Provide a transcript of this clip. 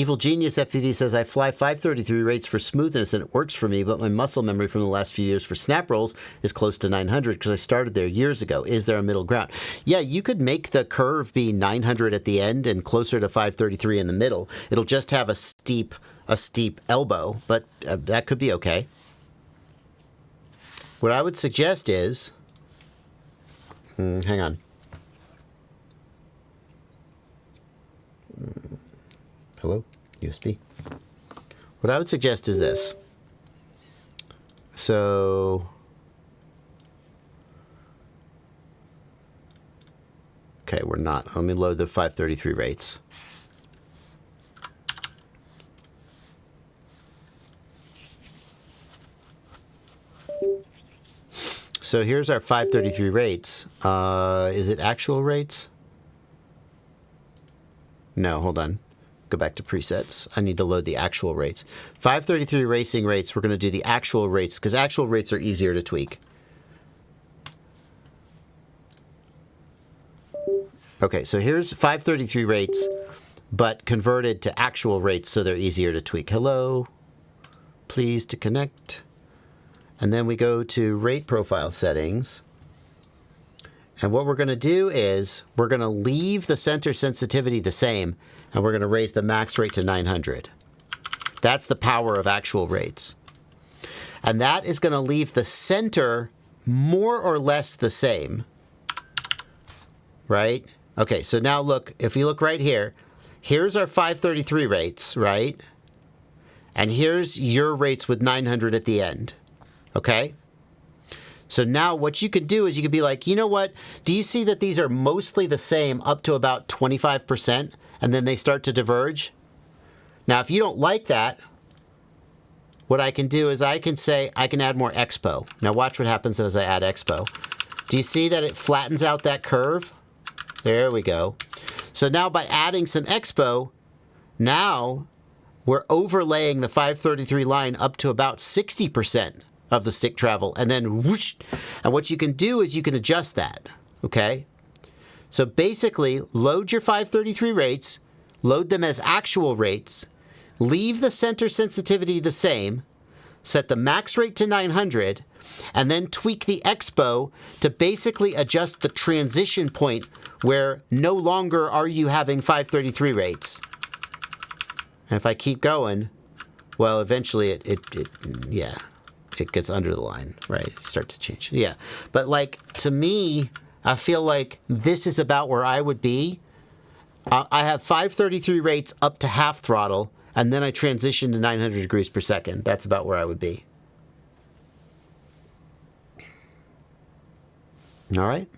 Evil Genius FPV says, I fly 533 rates for smoothness and it works for me, but my muscle memory from the last few years for snap rolls is close to 900 because I started there years ago. Is there a middle ground? Yeah, you could make the curve be 900 at the end and closer to 533 in the middle. It'll just have a steep elbow, but that could be okay. What I would suggest is, hang on. Hello, USB. What I would suggest is this. So, okay, we're not. Let me load the 533 rates. So here's our 533 rates. Is it actual rates? No, hold on. Go back to presets. I need to load the actual rates. 533 racing rates, we're going to do the actual rates because actual rates are easier to tweak. Okay, so here's 533 rates, but converted to actual rates so they're easier to tweak. Hello, please to connect. And then we go to rate profile settings. And what we're going to do is we're going to leave the center sensitivity the same, and we're going to raise the max rate to 900. That's the power of actual rates. And that is going to leave the center more or less the same. Right? Okay, so now look, if you look right here, here's our 533 rates, right? And here's your rates with 900 at the end. Okay? So now what you could do is you could be like, you know what? Do you see that these are mostly the same up to about 25%, and then they start to diverge? Now, if you don't like that, what I can do is I can say I can add more expo. Now watch what happens as I add expo. Do you see that it flattens out that curve? There we go. So now by adding some expo, now we're overlaying the 533 line up to about 60% of the stick travel, and then whoosh. And what you can do is you can adjust that, okay? So basically, load your 533 rates, load them as actual rates, leave the center sensitivity the same, set the max rate to 900, and then tweak the expo to basically adjust the transition point where no longer are you having 533 rates. And if I keep going, well, eventually it gets under the line, right? It starts to change. Yeah. But like, to me, I feel like this is about where I would be. I have 533 rates up to half throttle, and then I transition to 900 degrees per second. That's about where I would be. All right.